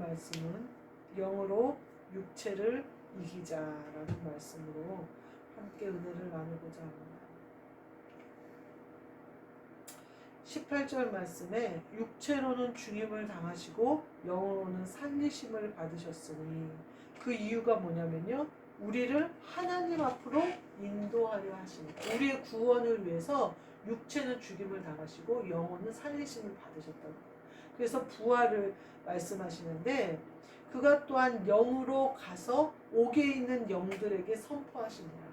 말씀은 영으로 육체를 이기자라는 말씀으로 함께 은혜를 나누고자 합니다. 18절 말씀에 육체로는 죽임을 당하시고 영으로는 살리심을 받으셨으니 그 이유가 뭐냐면요, 우리를 하나님 앞으로 인도하려 하십니다. 우리의 구원을 위해서 육체는 죽임을 당하시고 영혼은 살리심을 받으셨다는 거예요. 그래서 부활을 말씀하시는데 그가 또한 영으로 가서 옥에 있는 영들에게 선포하십니다.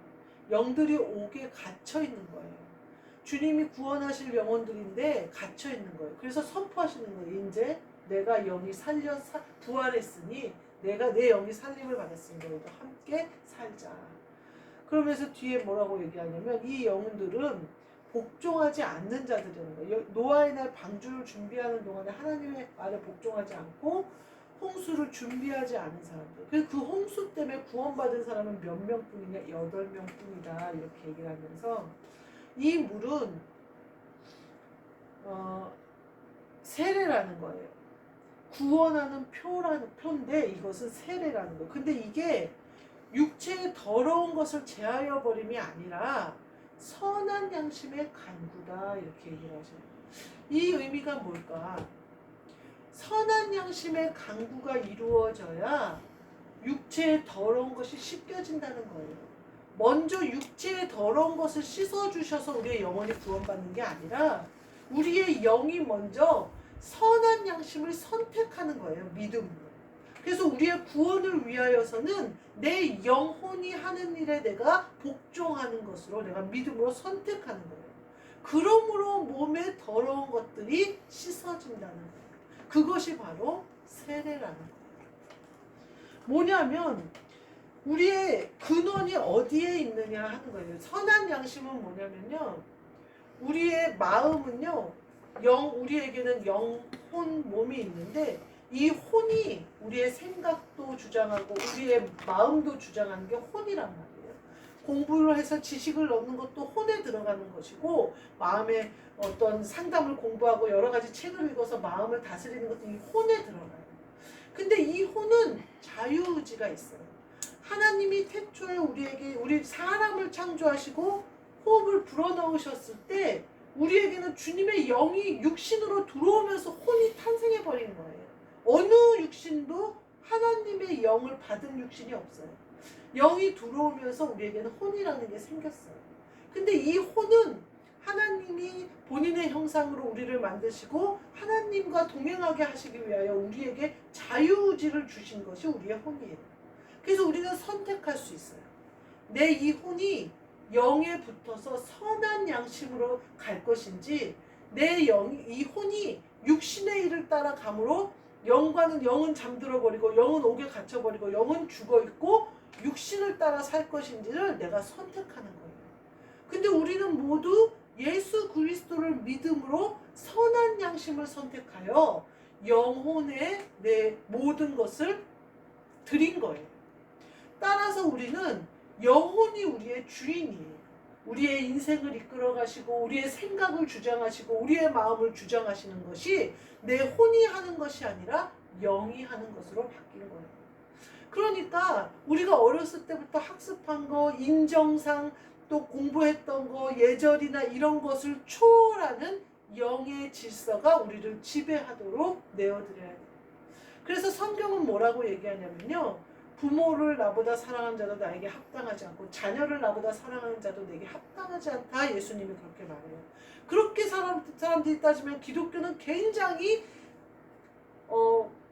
영들이 옥에 갇혀 있는 거예요. 주님이 구원하실 영혼들인데 갇혀 있는 거예요. 그래서 선포하시는 거예요. 이제 내가 영이 부활했으니 내가 내 영이 살림을 받았으니 너희도 함께 살자. 그러면서 뒤에 뭐라고 얘기하냐면 이 영혼들은 복종하지 않는 자들이라는 거예요. 노아의 날 방주를 준비하는 동안에 하나님의 말에 복종하지 않고 홍수를 준비하지 않은 사람들. 그래서 그 홍수 때문에 구원받은 사람은 몇 명뿐이냐? 8명뿐이다. 이렇게 얘기를 하면서 이 물은 세례라는 거예요. 구원하는 표인데 이것은 세례라는 거예요. 근데 이게 육체의 더러운 것을 제하여 버림이 아니라 선한 양심의 간구다 이렇게 얘기를 하셔요. 이 의미가 뭘까? 선한 양심의 간구가 이루어져야 육체의 더러운 것이 씻겨진다는 거예요. 먼저 육체의 더러운 것을 씻어주셔서 우리의 영혼이 구원받는 게 아니라 우리의 영이 먼저 선한 양심을 선택하는 거예요. 믿음으로. 그래서 우리의 구원을 위하여서는 내 영혼이 하는 일에 내가 복종하는 것으로 내가 믿음으로 선택하는 거예요. 그러므로 몸에 더러운 것들이 씻어진다는 거예요. 그것이 바로 세례라는 거예요. 뭐냐면 우리의 근원이 어디에 있느냐 하는 거예요. 선한 양심은 뭐냐면요, 우리의 마음은요, 우리에게는 영혼, 몸이 있는데 이 혼이 우리의 생각도 주장하고 우리의 마음도 주장하는 게 혼이란 말이에요. 공부를 해서 지식을 얻는 것도 혼에 들어가는 것이고, 마음의 어떤 상담을 공부하고 여러 가지 책을 읽어서 마음을 다스리는 것도 이 혼에 들어가요. 근데 이 혼은 자유의지가 있어요. 하나님이 태초에 우리 사람을 창조하시고 호흡을 불어넣으셨을 때 우리에게는 주님의 영이 육신으로 들어오면서 혼이 탄생해버린 거예요. 어느 육신도 하나님의 영을 받은 육신이 없어요. 영이 들어오면서 우리에게는 혼이라는 게 생겼어요. 근데 이 혼은 하나님이 본인의 형상으로 우리를 만드시고 하나님과 동행하게 하시기 위하여 우리에게 자유의지를 주신 것이 우리의 혼이에요. 그래서 우리는 선택할 수 있어요. 내 이 혼이 영에 붙어서 선한 양심으로 갈 것인지 이 혼이 육신의 일을 따라가므로 영은 잠들어 버리고 영은 옥에 갇혀 버리고 영은 죽어 있고 육신을 따라 살 것인지를 내가 선택하는 거예요. 근데 우리는 모두 예수 그리스도를 믿음으로 선한 양심을 선택하여 영혼에 내 모든 것을 드린 거예요. 따라서 우리는 영혼이 우리의 주인이에요. 우리의 인생을 이끌어 가시고 우리의 생각을 주장하시고 우리의 마음을 주장하시는 것이 내 혼이 하는 것이 아니라 영이 하는 것으로 바뀐 거예요. 그러니까 우리가 어렸을 때부터 학습한 거, 인정상 또 공부했던 거, 예절이나 이런 것을 초월하는 영의 질서가 우리를 지배하도록 내어드려야 돼요. 그래서 성경은 뭐라고 얘기하냐면요, 부모를 나보다 사랑하는 자도 나에게 합당하지 않고 자녀를 나보다 사랑하는 자도 내게 합당하지 않다. 예수님이 그렇게 말해요. 그렇게 사람들이 따지면 기독교는 굉장히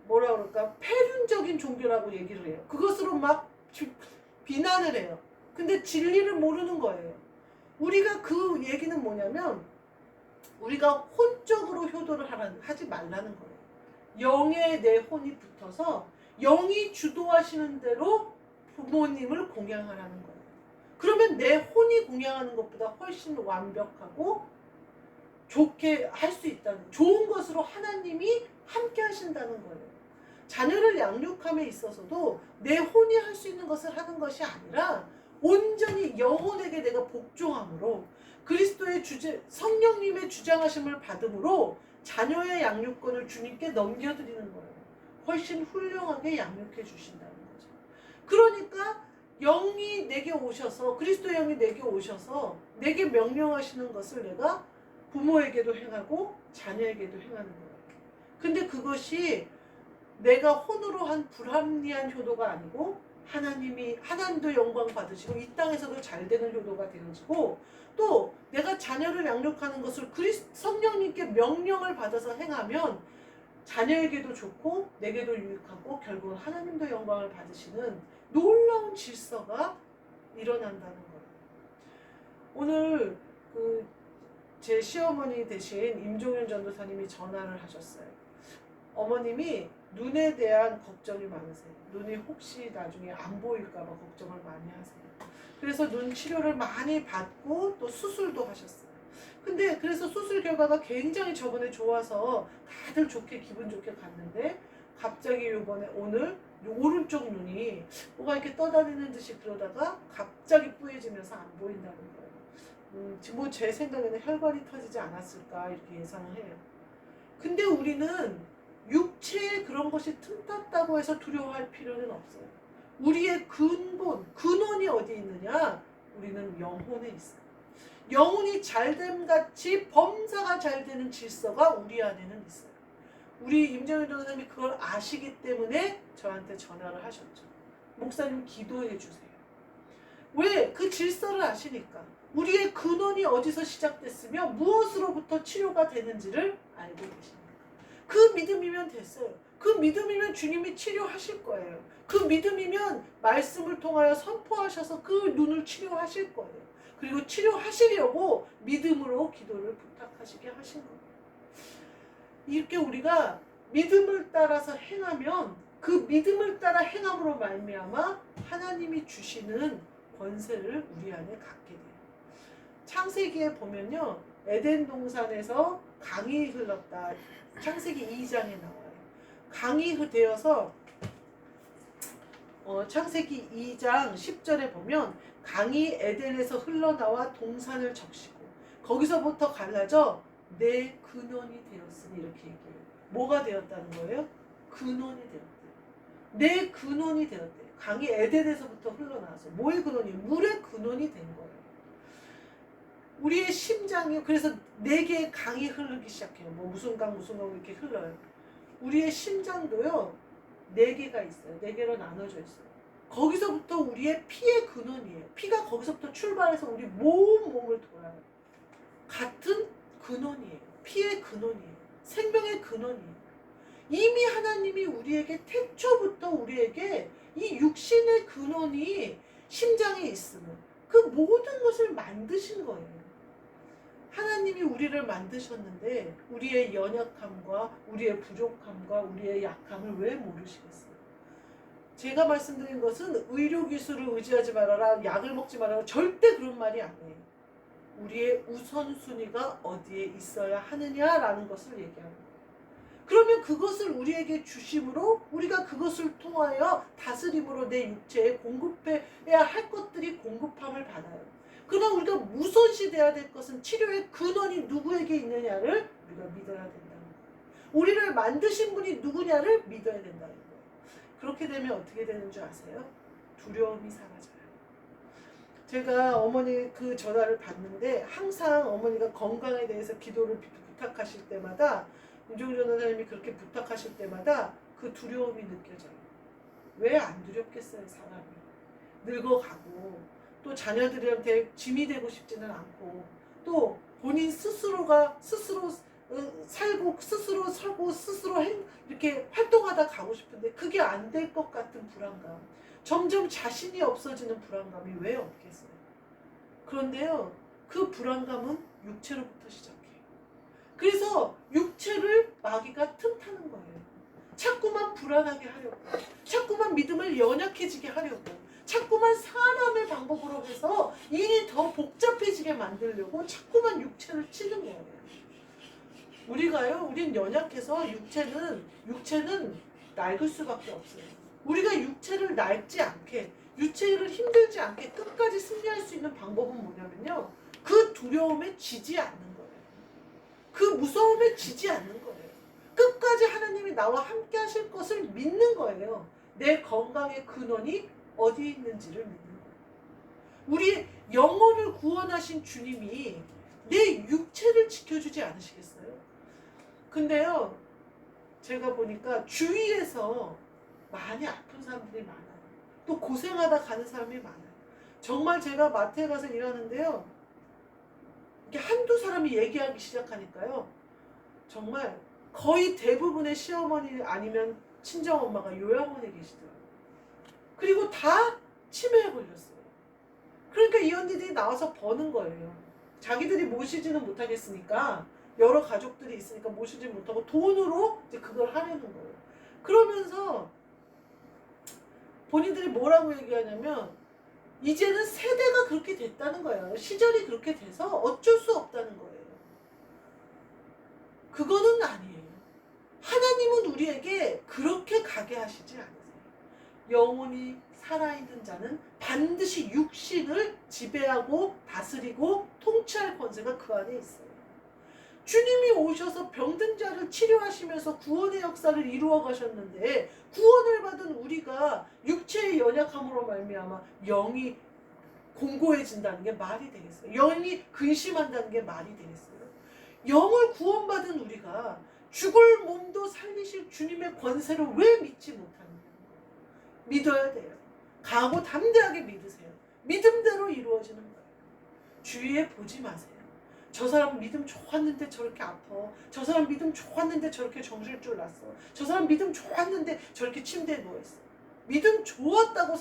뭐라 그럴까, 폐륜적인 종교라고 얘기를 해요. 그것으로 막 비난을 해요. 근데 진리를 모르는 거예요. 우리가 그 얘기는 뭐냐면 우리가 혼적으로 효도를 하지 말라는 거예요. 영에 내 혼이 붙어서 영이 주도하시는 대로 부모님을 공양하라는 거예요. 그러면 내 혼이 공양하는 것보다 훨씬 완벽하고 좋게 할 수 있다는, 좋은 것으로 하나님이 함께 하신다는 거예요. 자녀를 양육함에 있어서도 내 혼이 할 수 있는 것을 하는 것이 아니라 온전히 영혼에게 내가 복종함으로 그리스도의 성령님의 주장하심을 받음으로 자녀의 양육권을 주님께 넘겨드리는 거예요. 훨씬 훌륭하게 양육해 주신다는 거죠. 그러니까 영이 내게 오셔서, 그리스도의 영이 내게 오셔서 내게 명령하시는 것을 내가 부모에게도 행하고 자녀에게도 행하는 거예요. 근데 그것이 내가 혼으로 한 불합리한 효도가 아니고 하나님도 영광 받으시고 이 땅에서도 잘 되는 효도가 되어지고, 또 내가 자녀를 양육하는 것을 성령님께 명령을 받아서 행하면 자녀에게도 좋고 내게도 유익하고 결국은 하나님도 영광을 받으시는 놀라운 질서가 일어난다는 거예요. 오늘 제 시어머니 대신 임종윤 전도사님이 전화를 하셨어요. 어머님이 눈에 대한 걱정이 많으세요. 눈이 혹시 나중에 안 보일까 봐 걱정을 많이 하세요. 그래서 눈 치료를 많이 받고 또 수술도 하셨어요. 근데 그래서 수술 결과가 굉장히 저번에 좋아서 다들 기분 좋게 갔는데, 갑자기 오늘 오른쪽 눈이 뭐가 이렇게 떠다니는 듯이 그러다가 갑자기 뿌얘지면서 안 보인다는 거예요. 뭐 제 생각에는 혈관이 터지지 않았을까 이렇게 예상을 해요. 근데 우리는 육체에 그런 것이 틈탔다고 해서 두려워할 필요는 없어요. 우리의 근원이 어디 있느냐? 우리는 영혼에 있어요. 영혼이 잘됨 같이 범사가 잘 되는 질서가 우리 안에는 있어요. 우리 임정윤 전도사님이 그걸 아시기 때문에 저한테 전화를 하셨죠. 목사님 기도해 주세요. 왜? 그 질서를 아시니까. 우리의 근원이 어디서 시작됐으며 무엇으로부터 치료가 되는지를 알고 계십니다. 그 믿음이면 됐어요. 그 믿음이면 주님이 치료하실 거예요. 그 믿음이면 말씀을 통하여 선포하셔서 그 눈을 치료하실 거예요. 그리고 치료하시려고 믿음으로 기도를 부탁하시게 하신 거예요. 이렇게 우리가 믿음을 따라서 행하면 그 믿음을 따라 행함으로 말미암아 하나님이 주시는 권세를 우리 안에 갖게 돼요. 창세기에 보면요, 에덴 동산에서 강이 흘렀다. 창세기 2장에 나와요. 강이 되어서 창세기 2장 10절에 보면 강이 에덴에서 흘러나와 동산을 적시고 거기서부터 갈라져 내 근원이 되었으니 이렇게 얘기해요. 뭐가 되었다는 거예요? 근원이 되었대요. 내 근원이 되었대요. 강이 에덴에서부터 흘러나와서 뭐의 근원이? 물의 근원이 된 거예요. 우리의 심장이 그래서 4개의 강이 흐르기 시작해요. 뭐 무슨 강 이렇게 흘러요. 우리의 심장도요 4개가 있어요. 4개로 나눠져 있어요. 거기서부터 우리의 피의 근원이에요. 피가 거기서부터 출발해서 우리 몸을 돌아요. 같은 근원이에요. 피의 근원이에요. 생명의 근원이에요. 이미 하나님이 우리에게 태초부터 우리에게 이 육신의 근원이 심장에 있으면 그 모든 것을 만드신 거예요. 하나님이 우리를 만드셨는데 우리의 연약함과 우리의 부족함과 우리의 약함을 왜 모르시겠어요? 제가 말씀드린 것은 의료기술을 의지하지 말아라, 약을 먹지 말아라, 절대 그런 말이 아니에요. 우리의 우선순위가 어디에 있어야 하느냐라는 것을 얘기하는 거예요. 그러면 그것을 우리에게 주심으로 우리가 그것을 통하여 다스림으로 내 육체에 공급해야 할 것들이 공급함을 받아요. 그러나 우리가 우선시돼야 될 것은 치료의 근원이 누구에게 있느냐를 우리가 믿어야 된다는 거예요. 우리를 만드신 분이 누구냐를 믿어야 된다는 거예요. 그렇게 되면 어떻게 되는 줄 아세요? 두려움이 사라져요. 제가 어머니 그 전화를 받는데 항상 어머니가 건강에 대해서 기도를 부탁하실 때마다, 임종윤 전도사님이 그렇게 부탁하실 때마다 그 두려움이 느껴져요. 왜 안 두렵겠어요, 사람이. 늙어가고 또 자녀들한테 짐이 되고 싶지는 않고 또 본인 스스로 살고 스스로 서고 스스로 이렇게 활동하다 가고 싶은데 그게 안 될 것 같은 불안감, 점점 자신이 없어지는 불안감이 왜 없겠어요? 그런데요, 그 불안감은 육체로부터 시작해요. 그래서 육체를 마귀가 틈타는 거예요. 자꾸만 불안하게 하려고, 자꾸만 믿음을 연약해지게 하려고, 자꾸만 사람의 방법으로 해서 일이 더 복잡해지게 만들려고 자꾸만 육체를 치는 거예요. 우린 연약해서 육체는 낡을 수밖에 없어요. 우리가 육체를 낡지 않게, 육체를 힘들지 않게 끝까지 승리할 수 있는 방법은 뭐냐면요, 그 두려움에 지지 않는 거예요. 그 무서움에 지지 않는 거예요. 끝까지 하나님이 나와 함께 하실 것을 믿는 거예요. 내 건강의 근원이 어디에 있는지를 믿는 거예요. 우리 영혼을 구원하신 주님이 내 육체를 지켜주지 않으시겠어요? 근데요, 제가 보니까 주위에서 많이 아픈 사람들이 많아요. 또 고생하다 가는 사람이 많아요. 정말 제가 마트에 가서 일하는데요, 이렇게 한두 사람이 얘기하기 시작하니까요, 정말 거의 대부분의 시어머니 아니면 친정엄마가 요양원에 계시더라고요. 그리고 다 치매에 걸렸어요. 그러니까 이 언니들이 나와서 버는 거예요. 자기들이 모시지는 못하겠으니까, 여러 가족들이 있으니까 모시지 못하고 돈으로 이제 그걸 하려는 거예요. 그러면서 본인들이 뭐라고 얘기하냐면, 이제는 세대가 그렇게 됐다는 거예요. 시절이 그렇게 돼서 어쩔 수 없다는 거예요. 그거는 아니에요. 하나님은 우리에게 그렇게 가게 하시지 않으세요. 영혼이 살아있는 자는 반드시 육신을 지배하고 다스리고 통치할 권세가 그 안에 있어요. 주님이 오셔서 병든 자를 치료하시면서 구원의 역사를 이루어 가셨는데, 구원을 받은 우리가 육체의 연약함으로 말미암아 영이 공고해진다는 게 말이 되겠어요? 영이 근심한다는 게 말이 되겠어요? 영을 구원받은 우리가 죽을 몸도 살리실 주님의 권세를 왜 믿지 못하는가? 믿어야 돼요. 강하고 담대하게 믿으세요. 믿음대로 이루어지는 거예요. 주위에 보지 마세요. 저 사람 믿음 좋았는데 저렇게 아파. 저 사람 믿음 좋았는데 저렇게 정신줄 났어. 저 사람 믿음 좋았는데 저렇게 침대에 누워있어. 믿음 좋았다고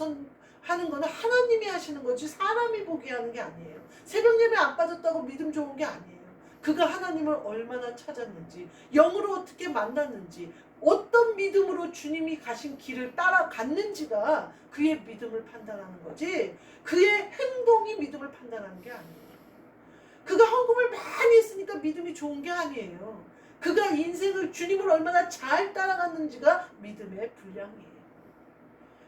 하는 거는 하나님이 하시는 거지 사람이 보게 하는 게 아니에요. 새벽 예배 안 빠졌다고 믿음 좋은 게 아니에요. 그가 하나님을 얼마나 찾았는지, 영으로 어떻게 만났는지, 어떤 믿음으로 주님이 가신 길을 따라갔는지가 그의 믿음을 판단하는 거지, 그의 행동이 믿음을 판단하는 게 아니에요. 그가 헌금을 많이 했으니까 믿음이 좋은 게 아니에요. 그가 인생을 주님을 얼마나 잘 따라갔는지가 믿음의 분량이에요.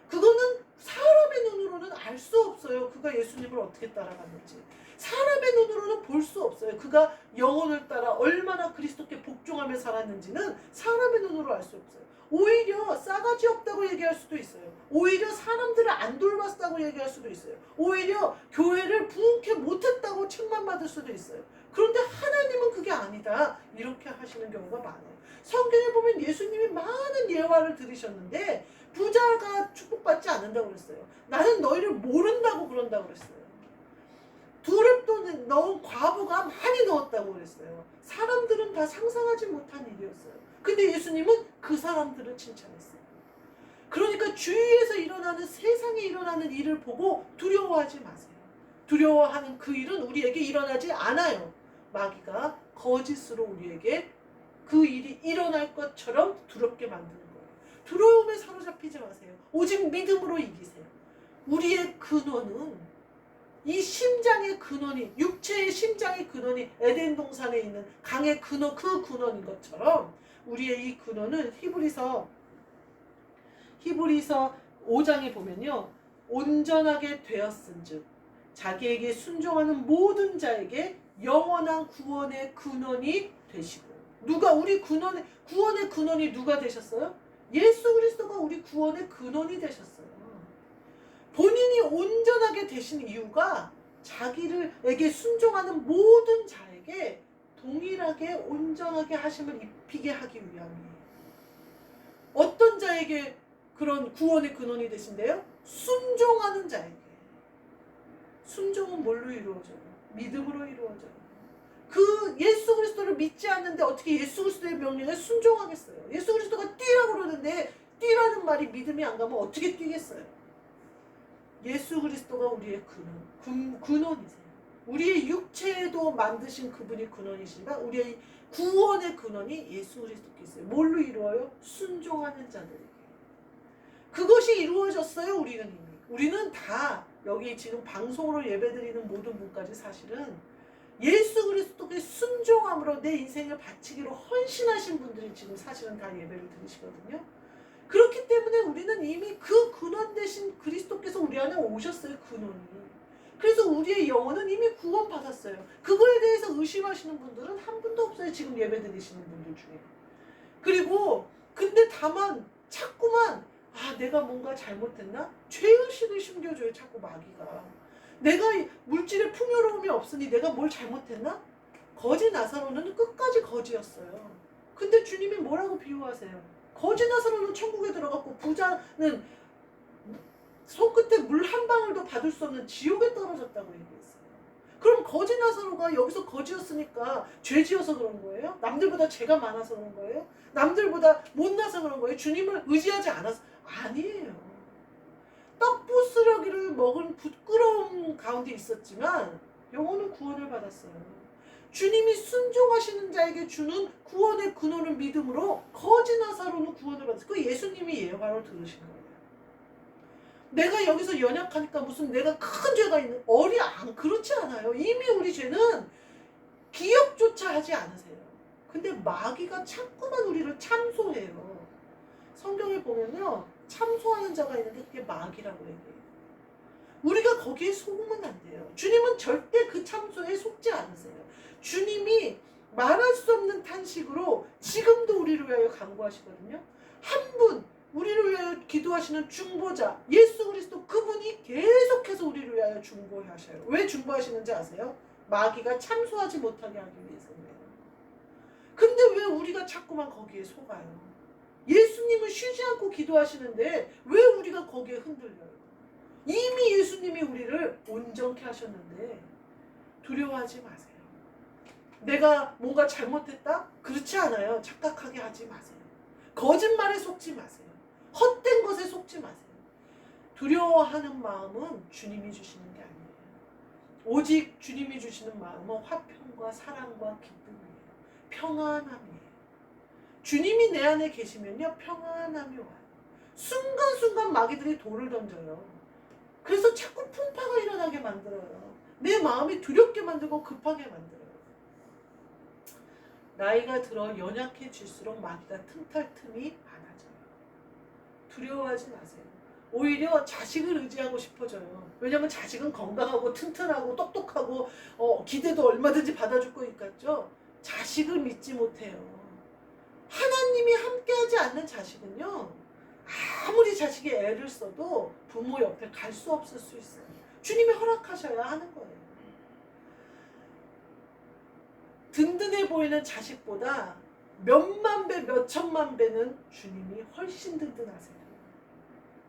그거는 사람의 눈으로는 알 수 없어요. 그가 예수님을 어떻게 따라갔는지. 사람의 눈으로는 볼 수 없어요. 그가 영혼을 따라 얼마나 그리스도께 복종하며 살았는지는 사람의 눈으로 알 수 없어요. 오히려 싸가지 없다고 얘기할 수도 있어요. 오히려 사람들을 안 돌봤다고 얘기할 수도 있어요. 오히려 교회를 부흥케 못했다고 책만 받을 수도 있어요. 그런데 하나님은 그게 아니다, 이렇게 하시는 경우가 많아요. 성경에 보면 예수님이 많은 예화를 들으셨는데 부자가 축복받지 않는다고 그랬어요. 나는 너희를 모른다고 그런다고 그랬어요. 두릅도 넣은 과부가 많이 넣었다고 그랬어요. 사람들은 다 상상하지 못한 일이었어요. 근데 예수님은 그 사람들을 칭찬했어요. 그러니까 주위에서 일어나는, 세상에 일어나는 일을 보고 두려워하지 마세요. 두려워하는 그 일은 우리에게 일어나지 않아요. 마귀가 거짓으로 우리에게 그 일이 일어날 것처럼 두렵게 만드는 거예요. 두려움에 사로잡히지 마세요. 오직 믿음으로 이기세요. 우리의 근원은, 이 심장의 근원이, 육체의 심장의 근원이 에덴 동산에 있는 강의 근원, 그 근원인 것처럼 우리의 이 근원은 히브리서 5장에 보면요, 온전하게 되었은즉 자기에게 순종하는 모든 자에게 영원한 구원의 근원이 되시고. 누가 우리 구원의 근원이 누가 되셨어요? 예수 그리스도가 우리 구원의 근원이 되셨어요. 본인이 온전하게 되신 이유가 자기에게 순종하는 모든 자에게 동일하게 온전하게 하심을 입히게 하기 위함이에요. 어떤 자에게 그런 구원의 근원이 되신대요? 순종하는 자에게. 순종은 뭘로 이루어져요? 믿음으로 이루어져요. 그 예수 그리스도를 믿지 않는데 어떻게 예수 그리스도의 명령에 순종하겠어요? 예수 그리스도가 뛰라고 그러는데 뛰라는 말이 믿음이 안 가면 어떻게 뛰겠어요? 예수 그리스도가 우리의 근원이세요. 우리의 육체도 만드신 그분이 근원이시니까 우리의 구원의 근원이 예수 그리스도께서요. 뭘로 이루어요? 순종하는 자들에게. 그것이 이루어졌어요. 우리는 다 여기 지금 방송으로 예배드리는 모든 분까지 사실은 예수 그리스도께 순종함으로 내 인생을 바치기로 헌신하신 분들이 지금 사실은 다 예배를 드리시거든요. 그렇기 때문에 우리는 이미 그 근원 대신 그리스도께서 우리 안에 오셨어요. 근원이. 그래서 우리의 영혼은 이미 구원받았어요. 그거에 대해서 의심하시는 분들은 한 분도 없어요. 지금 예배 드리시는 분들 중에. 그리고 근데 다만 자꾸만 내가 뭔가 잘못했나? 죄의식을 심겨줘요. 자꾸 마귀가. 내가 물질의 풍요로움이 없으니 내가 뭘 잘못했나? 거지 나사로는 끝까지 거지였어요. 근데 주님이 뭐라고 비유하세요? 거지 나사로는 천국에 들어갔고 부자는 손끝에 물 한 방울도 받을 수 없는 지옥에 떨어졌다고 얘기했어요. 그럼 거지 나사로가 여기서 거지였으니까 죄 지어서 그런 거예요? 남들보다 죄가 많아서 그런 거예요? 남들보다 못나서 그런 거예요? 주님을 의지하지 않아서? 아니에요. 떡 부스러기를 먹은 부끄러움 가운데 있었지만 영혼은 구원을 받았어요. 주님이 순종하시는 자에게 주는 구원의 근원을 믿음으로 거지 나사로는 구원을 받았어요. 그 예수님이 바로 들으신 거예요. 내가 여기서 연약하니까 무슨 내가 큰 죄가 있는 그렇지 않아요. 이미 우리 죄는 기억조차 하지 않으세요. 근데 마귀가 자꾸만 우리를 참소해요. 성경에 보면요, 참소하는 자가 있는데 그게 마귀라고 얘기해요. 우리가 거기에 속으면 안 돼요. 주님은 절대 그 참소에 속지 않으세요. 주님이 말할 수 없는 탄식으로 지금도 우리를 위하여 간구하시거든요. 한 분, 우리를 위하여 기도하시는 중보자 예수 그리스도, 그분이 계속해서 우리를 위하여 중보하셔요. 왜 중보하시는지 아세요? 마귀가 참소하지 못하게 하기 위해서예요. 근데 왜 우리가 자꾸만 거기에 속아요? 예수님은 쉬지 않고 기도하시는데 왜 우리가 거기에 흔들려요? 이미 예수님이 우리를 온전케 하셨는데 두려워하지 마세요. 내가 뭔가 잘못했다? 그렇지 않아요. 착각하게 하지 마세요. 거짓말에 속지 마세요. 헛된 것에 속지 마세요. 두려워하는 마음은 주님이 주시는 게 아니에요. 오직 주님이 주시는 마음은 화평과 사랑과 기쁨이에요. 평안함이에요. 주님이 내 안에 계시면요, 평안함이 와요. 순간순간 마귀들이 돌을 던져요. 그래서 자꾸 풍파가 일어나게 만들어요. 내 마음이 두렵게 만들고 급하게 만들어요. 나이가 들어 연약해질수록 마귀가 틈탈 틈이 많아져요. 두려워하지 마세요. 오히려 자식을 의지하고 싶어져요. 왜냐면 자식은 건강하고 튼튼하고 똑똑하고 기대도 얼마든지 받아줄 거니까요. 자식을 믿지 못해요. 하나님이 함께하지 않는 자식은요, 아무리 자식이 애를 써도 부모 옆에 갈 수 없을 수 있어요. 주님이 허락하셔야 하는 거예요. 든든해 보이는 자식보다 몇만 배, 몇천만 배는 주님이 훨씬 든든하세요.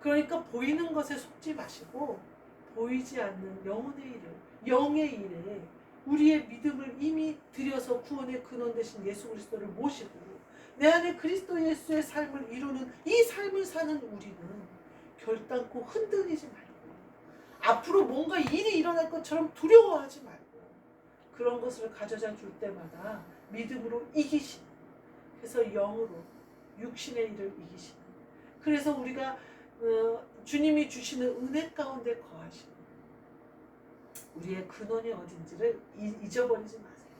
그러니까 보이는 것에 속지 마시고 보이지 않는 영혼의 일을, 영의 일에 우리의 믿음을 이미 들여서 구원의 근원 되신 예수 그리스도를 모시고 내 안에 그리스도 예수의 삶을 이루는 이 삶을 사는 우리는 결단코 흔들리지 말고 앞으로 뭔가 일이 일어날 것처럼 두려워하지 말고 그런 것을 가져다 줄 때마다 믿음으로 이기시는, 그래서 영으로 육신의 일을 이기시는, 그래서 우리가 주님이 주시는 은혜 가운데 거하시는 우리의 근원이 어딘지를 잊어버리지 마세요.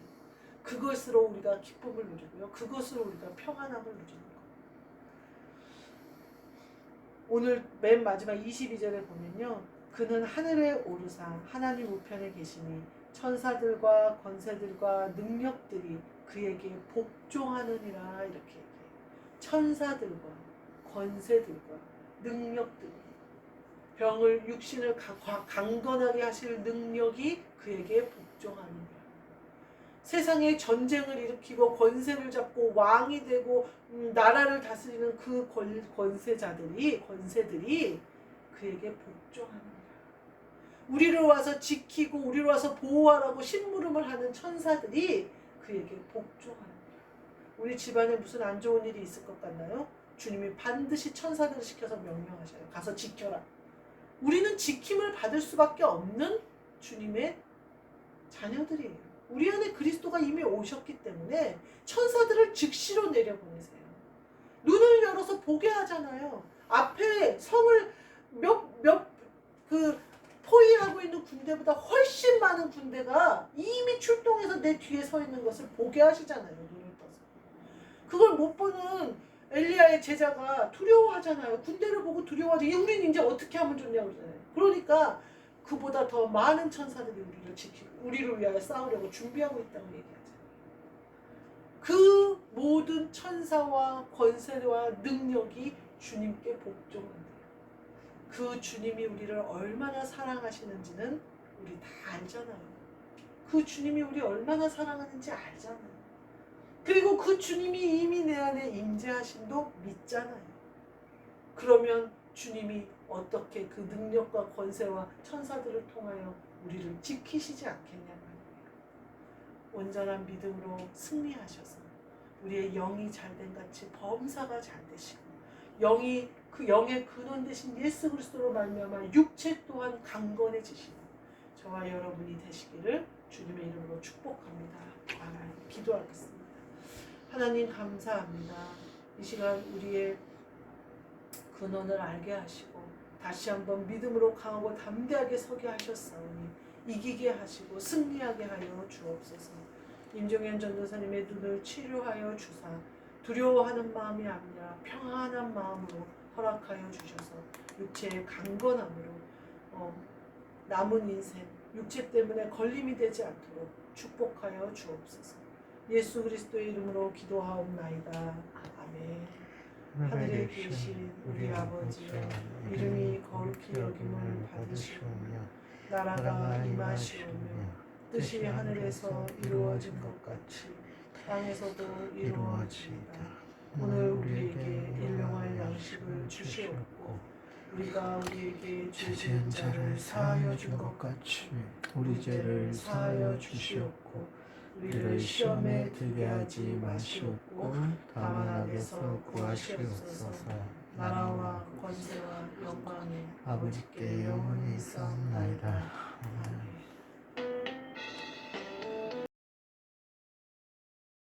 그것으로 우리가 기쁨을 누리고요. 그것으로 우리가 평안함을 누리는 거예요. 오늘 맨 마지막 22절에 보면요. 그는 하늘에 오르사 하나님 우편에 계시니 천사들과 권세들과 능력들이 그에게 복종하느니라 이렇게 얘기해요. 천사들과 권세들과 능력들이, 병을 육신을 강건하게 하실 능력이 그에게 복종하느니라. 세상에 전쟁을 일으키고 권세를 잡고 왕이 되고 나라를 다스리는 그 권세들이 그에게 복종하느니라. 우리를 와서 지키고 우리를 와서 보호하라고 심부름을 하는 천사들이 그에게 복종하느니라. 우리 집안에 무슨 안 좋은 일이 있을 것 같나요? 주님이 반드시 천사들을 시켜서 명령하셔요. 가서 지켜라. 우리는 지킴을 받을 수밖에 없는 주님의 자녀들이에요. 우리 안에 그리스도가 이미 오셨기 때문에 천사들을 즉시로 내려보내세요. 눈을 열어서 보게 하잖아요. 앞에 성을 포위하고 있는 군대보다 훨씬 많은 군대가 이미 출동해서 내 뒤에 서 있는 것을 보게 하시잖아요. 눈을 떠서. 그걸 못 보는 엘리야의 제자가 두려워하잖아요. 군대를 보고 두려워하지. 우리는 이제 어떻게 하면 좋냐고 그러잖아요. 그러니까 그보다 더 많은 천사들이 우리를 지키고 우리를 위하여 싸우려고 준비하고 있다고 얘기하잖아요. 그 모든 천사와 권세와 능력이 주님께 복종한대요. 그 주님이 우리를 얼마나 사랑하시는지는 우리 다 알잖아요. 그 주님이 우리 얼마나 사랑하는지 알잖아요. 그리고 그 주님이 이미 내 안에 임재하심도 믿잖아요. 그러면 주님이 어떻게 그 능력과 권세와 천사들을 통하여 우리를 지키시지 않겠냐 말이에요. 온전한 믿음으로 승리하셔서 우리의 영이 잘된 같이 범사가 잘 되시고 영이 그 영의 근원 되신 예수 그리스도로 말미암아 육체 또한 강건해지시고 저와 여러분이 되시기를 주님의 이름으로 축복합니다. 아멘. 기도하겠습니다. 하나님 감사합니다. 이 시간 우리의 근원을 알게 하시고 다시 한번 믿음으로 강하고 담대하게 서게 하셨사오니 이기게 하시고 승리하게 하여 주옵소서. 임종현 전도사님의 눈을 치료하여 주사 두려워하는 마음이 아니라 평안한 마음으로 허락하여 주셔서 육체의 강건함으로 남은 인생 육체 때문에 걸림이 되지 않도록 축복하여 주옵소서. 예수 그리스도의 이름으로 기도하옵나이다. 아멘. 하늘에 계신 우리 아버지여, 이름이 거룩히 여김을 받으시오며 나라가 임하시오며 뜻이 하늘에서 이루어진 것 같이 땅에서도 이루어지이다. 오늘 우리에게 일용할 양식을 주시옵고 우리가 우리에게 죄 지은 자를 사하여 준 것 같이 우리 죄를 사하여 주시옵고 우리를 시험에 들게 하지 마시옵고 다만 악에서 구하시옵소서. 나라와 권세와 영광이 아버지께 영원히 있사옵나이다. 아멘.